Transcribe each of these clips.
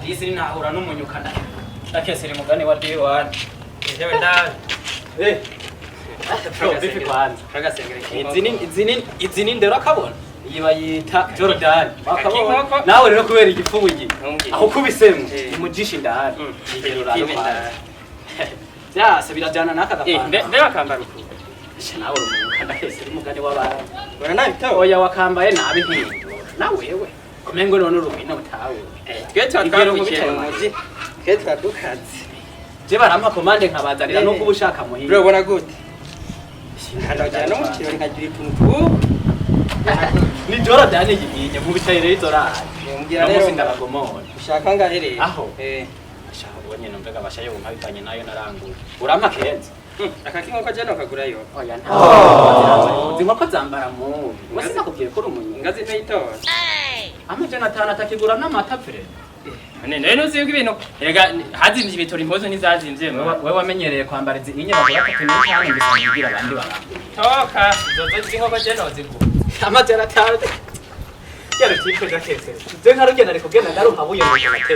Disi nahura n'umunyuka ndakesera umugani wa D1 Jewe nawe bifi kwanza izi ni ndero akabona iyi bayita Jordan bakabona nawe rero kubera igifugi aho kubisemo imujisha indahari igero raro byase birajana naka gapanda ndeba kambara uko nawe umunyuka ndakesera umugani w'abana bora nabitaho oya wakambaye nabi ntindo nawe wewe kumengo none urubina utawe twe twakwikiye mu muji twe twadukaze je barampa komande nkabazanira no kubushaka muhinga bro bona gute ndajana no mukiro nkagira ituntu ni Jordan yigiye mu bitayire izorara mbwira rero ndabagomora ushaka ngahereye aho ashaka ubonye numvaga bashayo nkabitanye nayo naranguye urampa kenza akakinkoko je no kagurayo oya nta zinkoko zambara mu wese nakubwiye ko umunyi ngazi n'itora amajana 5 atakigura n'amata pere nene nuzi yuko ibintu erega hazimvye ibitora impozo ntizazimvye wewe wamenyereye kwambara izi inye bagura 35 ngisangira abandi baranga toka zozo zinkoko je no zigu amajana 5 yaro tipo jakese zenka rugena ariko gena ndaruhabuye mu gateke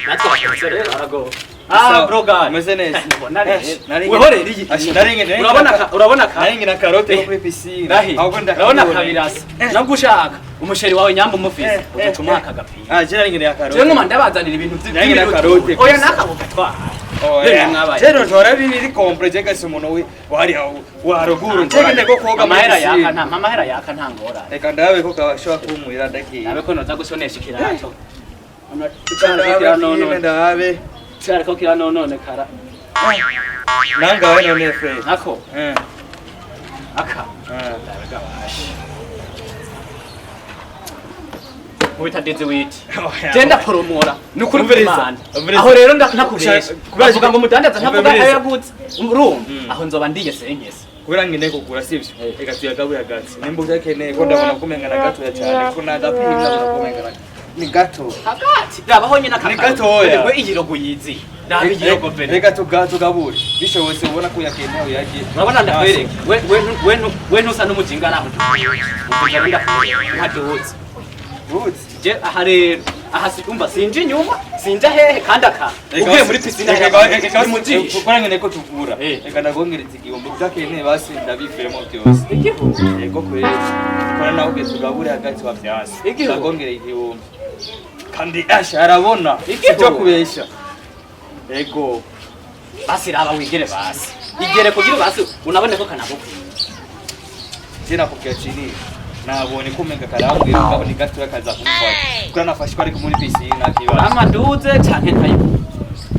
natwe bakonsere arago broga meze neza wehore rigi urabona ka naringi na karote kuri piscine ahubwo ndabona kabirasa nagushaka umusheri wawe nyamba umufise ugatuma akagapira je naringi na karote je ngoma ndabazanira ibintu naringi na karote oya nakabuga twa Jero tora bibiri kompreje kasi umuntu we wari waruguru ntegende ko koga amahera yaka ntangora reka ndabe ko kabashwa kumwira ndaki nabe ko noza gusonesha ikirato ndabe cyari ko kira none kara nanga we none fre nako aka ndabe gabashi Wita deze witi. Genda poromora. Nukuri Imana. Aho rero ndakubesha. Kubavuga ngo mudandaza ntavuga ayo yagutse. Urumva. Aho nzoba ndiye senkese. Kubera ngine kugura sivyo. Eka tuyagabuye gatsi. Nimba uzakeneye ko ndabona kumenga na gato ya cyane ko nadapimye ndabona kumenga ni gato. Hagati. Rabaho nyina ni gato ya. We iyirogo yizi. Ndabe iyirogo pere. Reka tugabure. Bishobose ubona ko yakeneye yagiye. Urabona ndakwereka. We ntusa n'umujinga naho. Umujinga ndakuye. Ntaduhutse. Je aha rero aha sikumba sinje nyuma sinja hehe kandi aka ugiye muri piscine reka mujisho ukora ngene ko tuvura reka ndagongereza igihombo byakeneye basi ndabivemo byose yego kwere kora nawe ugezugabure hagati wa byasi ndagongere igihombo kandi asha arabona icyo kubesha yego basi raba wigere basi igere kugira basi unabone ko kanabukwe je nakubwiye chini nabone kumenga karambwira ngo ni gato yakaza kumfata kura nafashwa ariko muri piscine akiba amaduze canke ntayo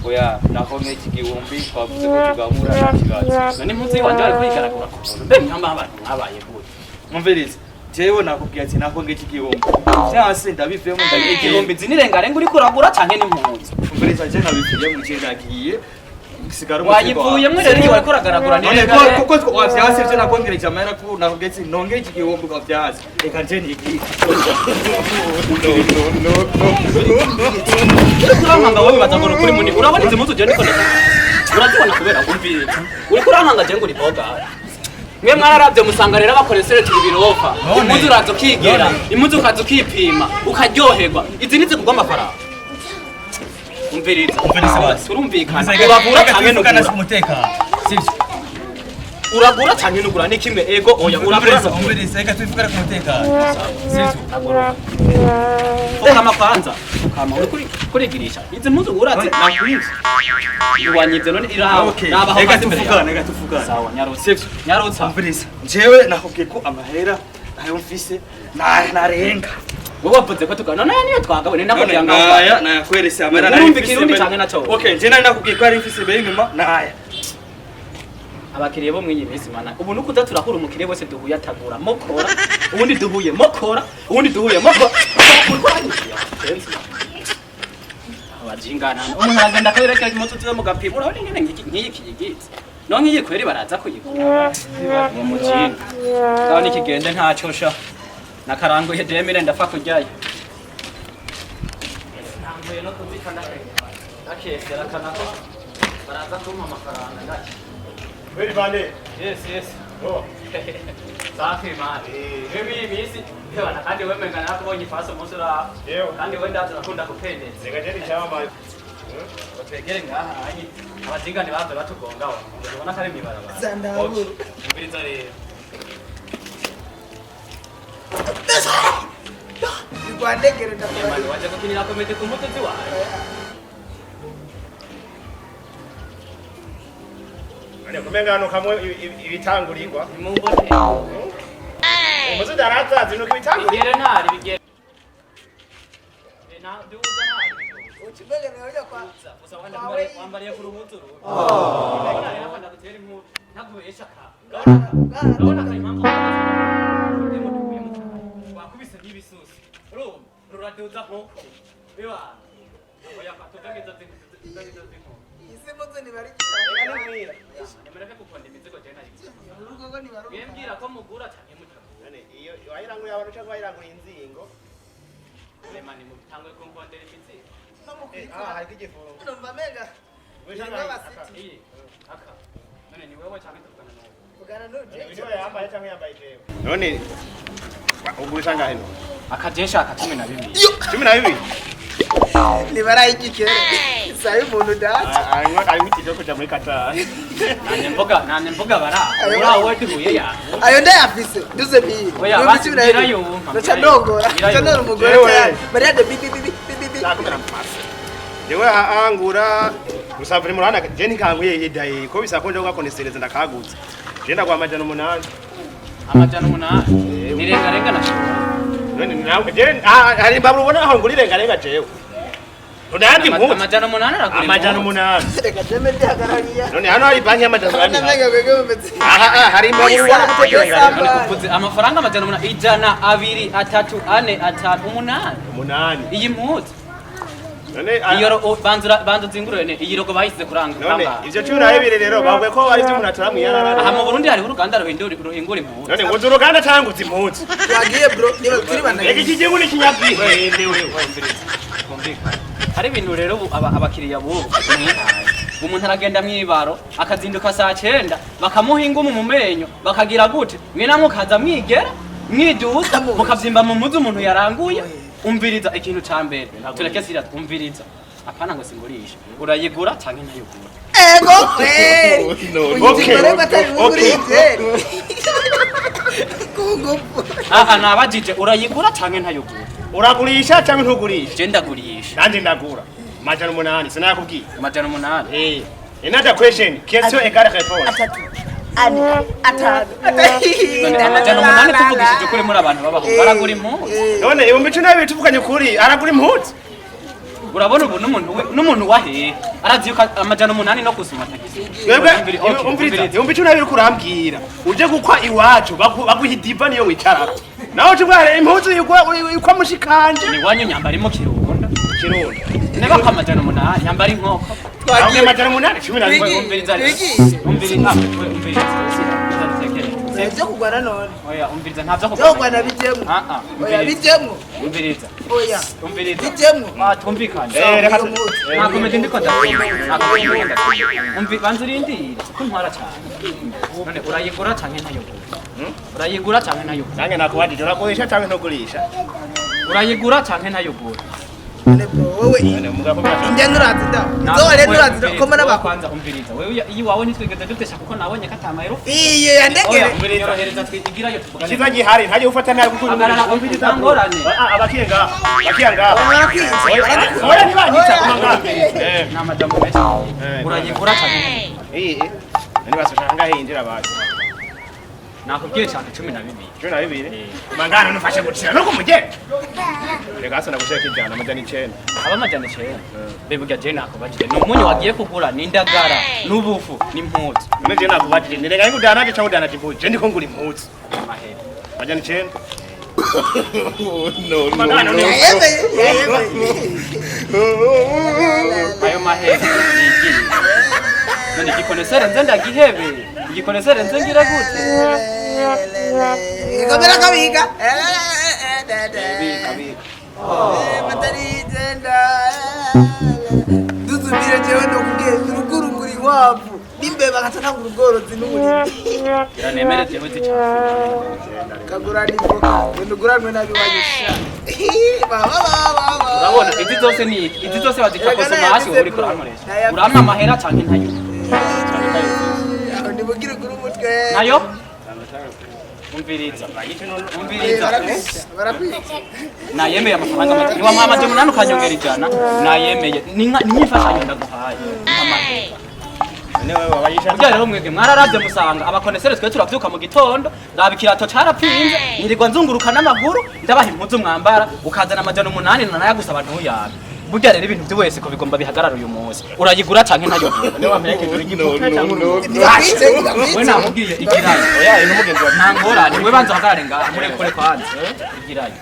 oya nakomeye ikigihumbi twavuze ko tugabura n'ikibazo none muzi wanje ari kwigaragura ko mbe nkamba abantu mwabaye gute mumvirize jewe nakubwiye ati nakonge ikigihumbi cyase ndabivemo ndagiye igihumbi zinirengare nguri kuragura canke n'impunzi mumvirize je nabivuye mu gihe nagiye sigaro wayivuye mwe rero wari koragaragura none kuko wavyase je nakongereje amahera ko nakugetse nongere ikigihumbi kwa vyase reka je ni iki kuramanga wowe bazagora kuri muni urabona izi mutu je ndiko urazibona kubera umvire uri kuramanga je nguri boga mwe mwararavye musanga rero abakoresere tubirofa imuzu urazo kigera imuzu ukazo kipima ukaryoherwa izi nize kugwa amafaranga umviriza basi turumvikana uragura cyane n'ugura umutekano sivyo uragura cyane n'ugura ni kimwe ego oya uragura umviriza reka twifukara ku mutekano sivyo kama kwanza kama uri kurigirisha izi mpuzu urazi nakwinzi uwanyivye none iraho nabaho reka tuvugana sawa nyarutsa umviriza jewe nakubwiye ko amahera ayo mfise narenga wowe wavuze ko tukana none niyo twagabone nakubwiye ngo naya kwerese amara nari kirundi cyane naco okay je nari nakubwiye ko ari mfise be inyuma naya abakiriye bo mwinyi bese mana ubu nuko udaturahura umukiriye wese duhuye atagura mokora ubundi duhuye mokora ubundi duhuye mokora abajingana umuntu aragenda kabereka imoto tuzo mugapima urabona ingene ngiyi kiyigitse no ngiyi kweri baraza kuyigura mu mujinga kaho nikigende ntaco sha nakaranguye demire ndafa kujyayo nambuye no kumvikana nakesera kanako baraza kumpa amafaranga ndaki Very bad. yes Oh. safi mani mimi misi bwana kandi wewe mengana hapo wenye faso mosura kandi wenda tunakunda kupendeza Zikajeni chama otegere ngaha anyi abazinga ni baza batugongaho ubona kare mwibarabara Zandaburu ubiriza rero Rwandegere ndakora waje kukinira komete ku mutozi wawe Ane kumenga hano kamwe ibitangurirwa mumbone Umuzi daraza zino kibitangurira bigere ntari bigere na duza ntari ukibege nayo kwa gusa wambariye ku rubuto rero nafanda gutera inkuru ntakubesha ka urabona ko impamvu wakubise n'ibisusi ruraduza nk'uko biba oya patugageza zinko isi muzo ni bari Emereke kukonda imizigo jena yitsa. urugo ngo ni bari Yembwira ko mugura cyane muta. None iyo wayirangura abantu cyangwa wayirangura inzingo Lemani mutangwe kunkondera imizigo. no mukuri hari igifungo numva mega Wishanga basiti Iyi aka. None ni wewe cyane tukana nawe. ugana nuje Niwe yambaye cyangwa yambaye jewe None ugurisa ngahe no Akajesha aka 12. 12 ni barayikikere sai umuntu data ari mitije kuja muri Qatar Nanye mboga bara. Ura wote huye ya. ayo ndayafise duze bi Oya basubira yo. Ndacha ndongora cyane umugore cyane bari ade bibi Nakumera mpasa Yewe angura Musafiri murana je ntikanguye yedaye ko bisakonje ugakonesereza ndakagutse Je ndagwa amajana 8 Amajana 8. Nirenga na shura. None nawe je hari mbabura ubona aho ngurirenga jewe Nandi mpuzu Amajana 8 aragura. amajana 8 reka jeme byagarariya None hano hari banki y'amajana 8 ndamenya gwege mumeze hari mbabura ubona Kuvuze amafaranga amajana 8 ijana 2 3 4 5 8. 8 Iyi mpuzu. None Iyo banza zingurene iyi rogo bahise kuranga. None ivyo 12 rero bavuye ko bari vy'umuntu ataramu yarara Aha mu Burundi hari uruganda ruhingura impuzu. None ngo uruganda tanguza impuzu twagiye bro niba turi bana Ege kigengu ni kinyabwihende wewe Hari ibintu rero abakiriya bo umuntu aragenda mwibaro akazinduka saa 9 bakamuhinga mu menyo bakagira gute mwe namwe kaza mwigera mwiduza mukavyimba mu muzi umuntu yaranguye umviriza ikintu ca mbere tureke sira umviriza apana ngo singurisha urayigura canke ntayigura ego nabajije urayigura canke ntayigura Uragurisha cyangwa ntugurisha je ndagurisha Nandi ndagura amajana 8 sinakubwiye amajana 8 Another question question égale réponse amajana 8 tuvugishije kuri muri abantu babaho baragura impuzu None ibumbi cyo nawe tuvuganye kuri aragura impuzu urabona ubu n'umuntu wahe arazi yuko amajana 8 no kusuma tagisi Twebwe umviriza ibumbi cyo nawe kurambwira uje gukwa iwacu baguhidiva niyo wicara Naho tubware impuzu yikwa mushikanje ni wanyu nyambara imo kirundo Neba kwa amajana 8 nyambara inkoko twagiye amajana 8 11 umviriza Nje kugwana none oya umviriza ntavyo kugwana bijemwe oya bijemwe umviriza oya umviriza bijemwe twumvikane reka nakomeze ndiko banza urindire ko ntwara cyane none urayigura canke ntayigura urayigura canke ntayigura Nange nakubajije uragurisha cyangwa ntugurisha urayigura canke ntayigura wowe njye nurazi da nzore nurazi ko mbona kwanza umviriza wewe iyi wawe nitwigeze dutesha kuko nabonye katamayero iyo yandegere umviriza hereza twigirayo tuvugane Kiza gihari ntaje ufata nabi kuko umviriza ngorane abakiyenga Oya ntibanyita kumanga n'amajambo menshi urayigura canke Nani basashanga hindira bazi nakubwiye cyane 12 12 Mangana nufashe gutira no kumugenda Rega asa nagushaka ijana amajana 9 aba amajana 9 bebuga je nakubajije n'umunyu wagiye kugura n'indagara n'ubufu n'impuzu None je nakubajije ndenga ngudanaje cyangwa udanaje impuzu je ndiko ngura impuzu amahera amajana 9 Mangana ayo mahera nigiri none gikonesere nze ndagihebe igikonesere nze ngira gute igomera kabiga duzumire jewe ndokubwiye urugurugura inkwavu n'imbeba bagaca ntangura ubworozi n'uburimyi iranemere jewe zicafu kagurana ivoka wenda uguranwe nabi wanyisha urabona izi zose bazita kosomasi wowe uriko urankoresha urampa amahera canke ntayo ntibugire ugura umutwe nayo umviriza nayemeye amafaranga make niwamuha amajana umunani ukanyongera ijana nayemeye nimfashanyo ndaguhaye burya rero mwebwe mwararavye musanga abakonesere twe turavyuka mu gitondo raba ikirato carapfinze nirirwa nzunguruka n'amaguru ndabaha impuzu mwambara ukazana amajana umunani nayo gusaba ntuyabe burya rero ibintu byose ko bigomba bihagarara uyu munsi urayigura canke ntayo niwe wamenyeke turi gipuka cyangwa we namubwiye igirayo oya n'umugenzi wa ntangora niwe banza hagarare ngaha murekure kwanze igirayo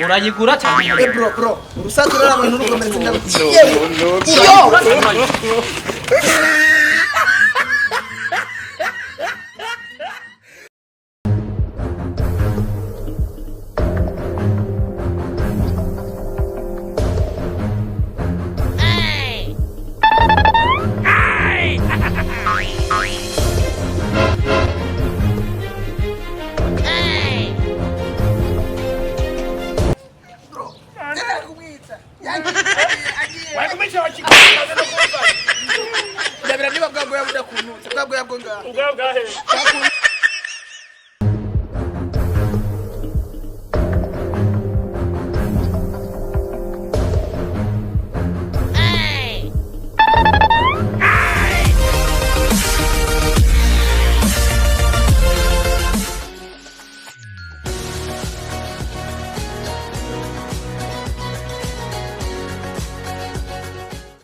urayigura canke bro urusaku rero abantu rukomeretse ndabukiye Ndabira niba bwago yabuda kunutse bwago yabwo ngaho